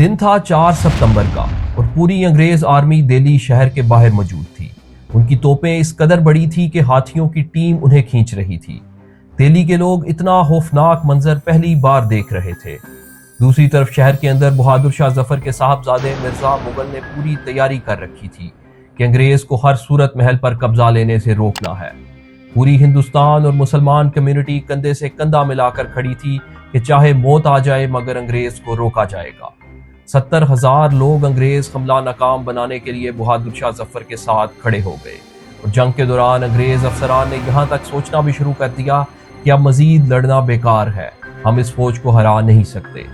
दिन था 4 सितंबर का और पूरी अंग्रेज आर्मी दिल्ली शहर के बाहर मौजूद थी। उनकी तोपें इस कदर बड़ी थी कि हाथियों की टीम उन्हें खींच रही थी। दिल्ली के लोग इतना खौफनाक मंजर पहली बार देख रहे थे। दूसरी तरफ शहर के अंदर बहादुर शाह जफर के साहबजादे मिर्जा मुगल ने पूरी तैयारी कर रखी थी कि अंग्रेज को हर सूरत महल पर कब्जा लेने से रोकना है। पूरी हिंदुस्तान और मुसलमान कम्युनिटी कंधे से कंधा मिलाकर खड़ी थी कि चाहे मौत आ जाए मगर अंग्रेज को रोका जाएगा। 70,000 लोग अंग्रेज हमला नाकाम बनाने के लिए बहादुर शाह जफर के साथ खड़े हो गए और जंग के दौरान अंग्रेज अफसरान ने यहाँ तक सोचना भी शुरू कर दिया कि अब मजीद लड़ना बेकार है, हम इस फौज को हरा नहीं सकते।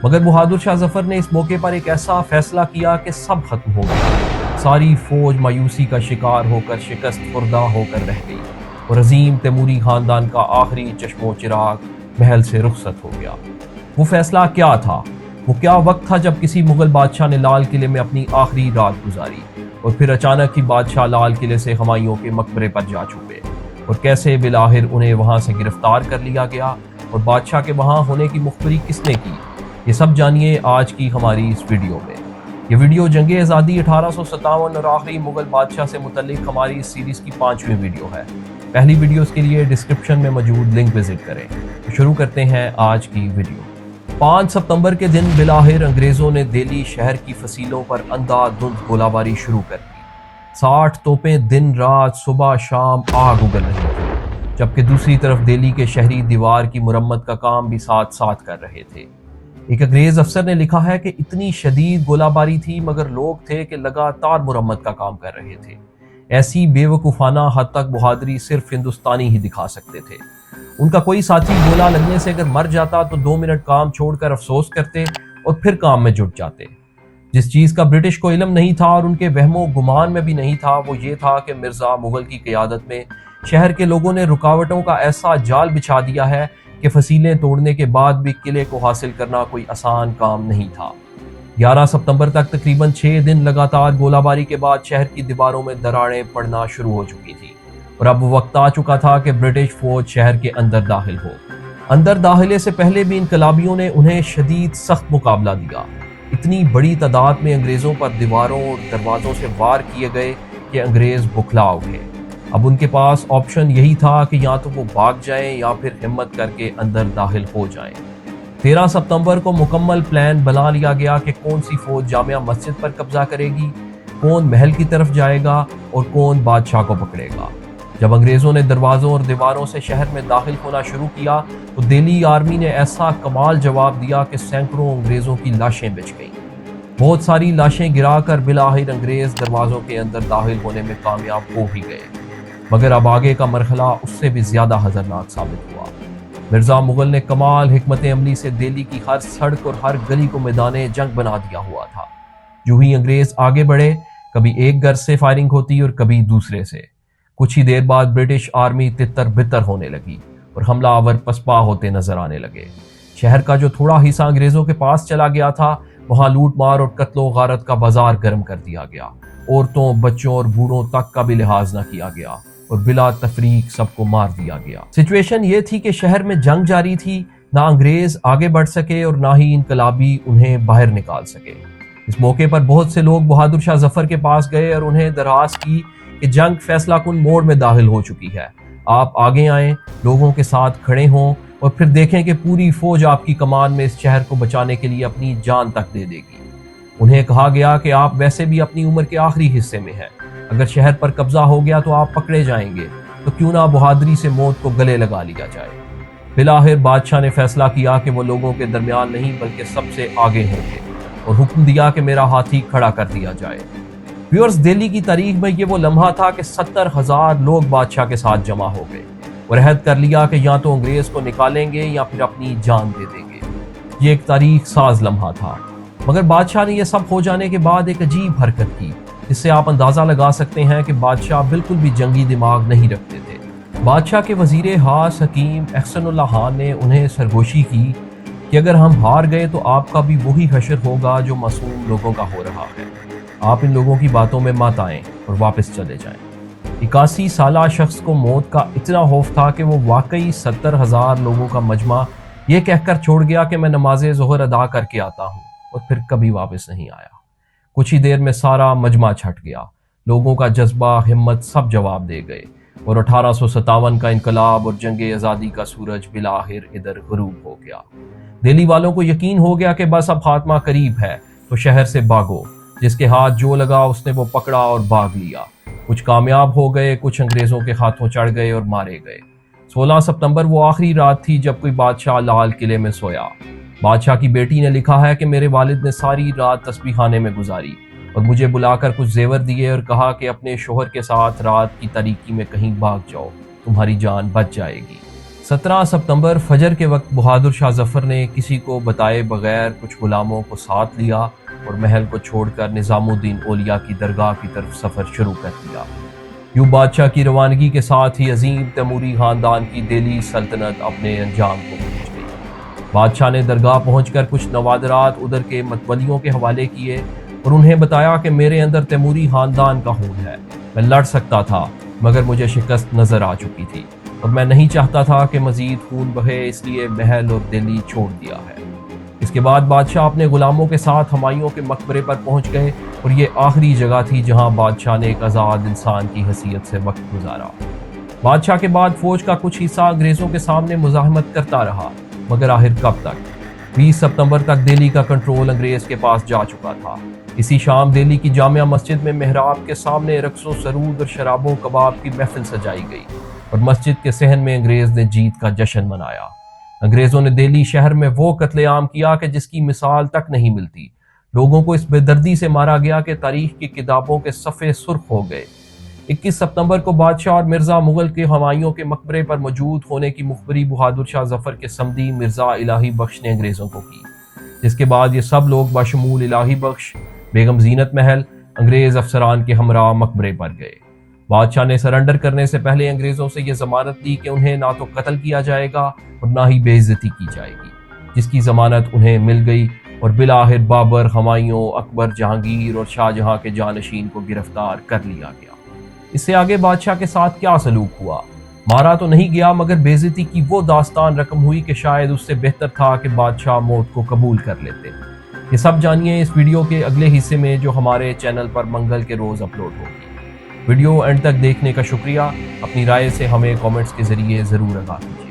मगर बहादुर शाह जफर ने इस मौके पर एक ऐसा फैसला किया कि सब खत्म हो गया। सारी फौज मायूसी का शिकार होकर शिकस्त खुर्दा होकर रह गई और अजीम तैमूरी खानदान का आखिरी चश्मो चिराग महल से रुखसत हो गया। वो फैसला क्या था? वो क्या वक्त था जब किसी मुगल बादशाह ने लाल किले में अपनी आखिरी रात गुजारी और फिर अचानक ही बादशाह लाल किले से हुमायूं के मकबरे पर जा छुपे और कैसे बिलाहिर उन्हें वहां से गिरफ्तार कर लिया गया और बादशाह के वहां होने की मुखबरी किसने की, ये सब जानिए आज की हमारी इस वीडियो में। ये वीडियो जंगे आज़ादी 1857 और आखिरी मुगल बादशाह से मुतल्लिक हमारी इस सीरीज की 5वीं वीडियो है। पहली वीडियोस के लिए डिस्क्रिप्शन में मौजूद लिंक विजिट करें। तो शुरू करते हैं आज की वीडियो। 5 सितंबर के दिन बिलाहिर अंग्रेजों ने दिल्ली शहर की फसीलों पर अंधाधुंध गोलाबारी शुरू कर दी। 60 तोपें दिन रात सुबह शाम आग उगल रही थी, जबकि दूसरी तरफ दिल्ली के शहरी दीवार की मुरम्मत का काम भी साथ साथ कर रहे थे। एक अंग्रेज अफसर ने लिखा है कि इतनी शदीद गोलाबारी थी मगर लोग थे कि लगातार मुरम्मत का काम कर रहे थे। ऐसी बेवकूफ़ाना हद तक बहादुरी सिर्फ हिंदुस्तानी ही दिखा सकते थे। उनका कोई साथी गोला लगने से अगर मर जाता तो 2 मिनट काम छोड़कर अफसोस करते और फिर काम में जुट जाते। जिस चीज़ का ब्रिटिश को इल्म नहीं था और उनके वहमो गुमान में भी नहीं था वो ये था कि मिर्जा मुगल की क़यादत में शहर के लोगों ने रुकावटों का ऐसा जाल बिछा दिया है कि फसीलें तोड़ने के बाद भी किले को हासिल करना कोई आसान काम नहीं था। 11 सितंबर तक तकरीबन 6 दिन लगातार गोलाबारी के बाद शहर की दीवारों में दरारें पड़ना शुरू हो चुकी थी और अब वक्त आ चुका था कि ब्रिटिश फौज शहर के अंदर दाखिल हो। अंदर दाखिले से पहले भी इनकलाबियों ने उन्हें शदीद सख्त मुकाबला दिया। इतनी बड़ी तादाद में अंग्रेजों पर दीवारों और दरवाजों से वार किए गए कि अंग्रेज बुखला उठे। अब उनके पास ऑप्शन यही था कि या तो वो भाग जाएं या फिर हिम्मत करके अंदर दाखिल हो जाएं। 13 सितंबर को मुकम्मल प्लान बना लिया गया कि कौन सी फौज जामिया मस्जिद पर कब्जा करेगी, कौन महल की तरफ जाएगा और कौन बादशाह को पकड़ेगा। जब अंग्रेजों ने दरवाज़ों और दीवारों से शहर में दाखिल होना शुरू किया तो दिल्ली आर्मी ने ऐसा कमाल जवाब दिया कि सैकड़ों अंग्रेजों की लाशें बिछ गईं। बहुत सारी लाशें गिराकर बिलाहिर अंग्रेज दरवाज़ों के अंदर दाखिल होने में कामयाब हो भी गए। मगर अब आगे का मरहला उससे भी ज़्यादा खतरनाक साबित हुआ। मिर्जा मुगल ने कमाल हिकमत अमली से दिल्ली की हर सड़क और हर गली को मैदान जंग बना दिया हुआ था। जो ही अंग्रेज आगे बढ़े कभी एक गर्ज से फायरिंग होती और कभी दूसरे से। कुछ ही देर बाद ब्रिटिश आर्मी तितर बितर होने लगी और हमलावर पसपा होते नजर आने लगे। शहर का जो थोड़ा हिस्सा अंग्रेजों के पास चला गया था वहां लूट मार और कत्लो गारत का बाजार गर्म कर दिया गया। औरतों, बच्चों और बूढ़ों तक का भी लिहाज न किया गया और बिला तफरीक सबको मार दिया गया। सिचुएशन ये थी कि शहर में जंग जारी थी, ना अंग्रेज आगे बढ़ सके और ना ही इनकलाबी उन्हें बाहर निकाल सके। इस मौके पर बहुत से लोग बहादुर शाह जफर के पास गए और उन्हें दरखास्त की कि जंग फैसला कुन मोड़ में दाखिल हो चुकी है, आप आगे आएं, लोगों के साथ खड़े हों और फिर देखें कि पूरी फौज आपकी कमान में इस शहर को बचाने के लिए अपनी जान तक दे देगी। उन्हें कहा गया कि आप वैसे भी अपनी उम्र के आखिरी हिस्से में हैं, अगर शहर पर कब्जा हो गया तो आप पकड़े जाएंगे, तो क्यों ना बहादुरी से मौत को गले लगा लिया जाए। बिलाहिर बादशाह ने फैसला किया कि वो लोगों के दरमियान नहीं बल्कि सबसे आगे होंगे और हुक्म दिया कि मेरा हाथी खड़ा कर दिया जाए। व्यूअर्स, दिल्ली की तारीख में ये वो लम्हा था कि 70,000 लोग बादशाह के साथ जमा हो गए और अहद कर लिया कि या तो अंग्रेज को निकालेंगे या फिर अपनी जान दे देंगे। ये एक तारीख साज लम्हा था। मगर बादशाह ने यह सब हो जाने के बाद एक अजीब हरकत की जिससे आप अंदाज़ा लगा सकते हैं कि बादशाह बिल्कुल भी जंगी दिमाग नहीं रखते थे। बादशाह के वजीर हास हकीम एहसनुल्लाह खान ने उन्हें सरगोशी की कि अगर हम हार गए तो आपका भी वही हशर होगा जो मासूम लोगों का हो रहा है। आप इन लोगों की बातों में मत आएं और वापस चले जाएं। 81 साला शख्स को मौत का इतना खौफ था कि वो वाकई 70,000 लोगों का मजमा ये कहकर छोड़ गया कि मैं नमाज ज़ोहर अदा करके आता हूँ اور پھر کبھی واپس نہیں آیا۔ کچھ ہی دیر میں سارا مجمع چھٹ گیا، لوگوں کا جذبہ، ہمت سب جواب دے گئے، اور 1857 کا انقلاب اور جنگ آزادی کا سورج بالآخر ادھر غروب ہو گیا۔ دہلی والوں کو یقین ہو گیا کہ بس اب خاتمہ قریب ہے، تو شہر سے بھاگو، جس کے ہاتھ جو لگا اس نے وہ پکڑا اور بھاگ لیا۔ کچھ کامیاب ہو گئے، کچھ انگریزوں کے ہاتھوں چڑھ گئے اور مارے گئے۔ 16 ستمبر وہ آخری رات تھی جب کوئی بادشاہ لال قلعے میں سویا۔ بادشاہ کی بیٹی نے لکھا ہے کہ میرے والد نے ساری رات تسبیح خانے میں گزاری اور مجھے بلا کر کچھ زیور دیے اور کہا کہ اپنے شوہر کے ساتھ رات کی تاریکی میں کہیں بھاگ جاؤ، تمہاری جان بچ جائے گی۔ 17 ستمبر فجر کے وقت بہادر شاہ ظفر نے کسی کو بتائے بغیر کچھ غلاموں کو ساتھ لیا اور محل کو چھوڑ کر نظام الدین اولیاء کی درگاہ کی طرف سفر شروع کر دیا۔ یوں بادشاہ کی روانگی کے ساتھ ہی عظیم تیموری خاندان کی دہلی سلطنت اپنے انجام کو پہنچ گئی۔ بادشاہ نے درگاہ پہنچ کر کچھ نوادرات ادھر کے متولیوں کے حوالے کیے اور انہیں بتایا کہ میرے اندر تیموری خاندان کا خون ہے، میں لڑ سکتا تھا مگر مجھے شکست نظر آ چکی تھی اور میں نہیں چاہتا تھا کہ مزید خون بہے، اس لیے محل اور دہلی چھوڑ دیا ہے۔ اس کے بعد بادشاہ اپنے غلاموں کے ساتھ ہمایوں کے مقبرے پر پہنچ گئے اور یہ آخری جگہ تھی جہاں بادشاہ نے ایک آزاد انسان کی حیثیت سے وقت گزارا۔ بادشاہ کے بعد فوج کا کچھ حصہ انگریزوں کے سامنے مزاحمت کرتا رہا، مگر آخر کب تک؟ 20 ستمبر تک دہلی کا کنٹرول انگریز کے پاس جا چکا تھا۔ اسی شام دہلی کی جامع مسجد میں محراب کے سامنے رقص و سرود اور شراب و کباب کی محفل سجائی گئی اور مسجد کے صحن میں انگریز نے جیت کا جشن منایا۔ انگریزوں نے دہلی شہر میں وہ قتل عام کیا کہ جس کی مثال تک نہیں ملتی۔ لوگوں کو اس بے دردی سے مارا گیا کہ تاریخ کی کتابوں کے صفحے سرخ ہو گئے۔ 21 ستمبر کو بادشاہ اور مرزا مغل کے ہمایوں کے مقبرے پر موجود ہونے کی مخبری بہادر شاہ ظفر کے صمدی مرزا الہی بخش نے انگریزوں کو کی، جس کے بعد یہ سب لوگ بشمول الہی بخش، بیگم زینت محل، انگریز افسران کے ہمراہ مقبرے پر گئے۔ بادشاہ نے سرنڈر کرنے سے پہلے انگریزوں سے یہ ضمانت دی کہ انہیں نہ تو قتل کیا جائے گا اور نہ ہی بے عزتی کی جائے گی، جس کی ضمانت انہیں مل گئی اور بالآخر بابر، ہمایوں، اکبر، جہانگیر اور شاہ جہاں کے جانشین کو گرفتار کر لیا گیا۔ اس سے آگے بادشاہ کے ساتھ کیا سلوک ہوا؟ مارا تو نہیں گیا مگر بے عزتی کی وہ داستان رقم ہوئی کہ شاید اس سے بہتر تھا کہ بادشاہ موت کو قبول کر لیتے۔ یہ سب جانیے اس ویڈیو کے اگلے حصے میں جو ہمارے چینل پر منگل کے روز اپلوڈ ہوگی۔ ویڈیو اینڈ تک دیکھنے کا شکریہ۔ اپنی رائے سے ہمیں کامنٹس کے ذریعے ضرور آگاہ کیجیے۔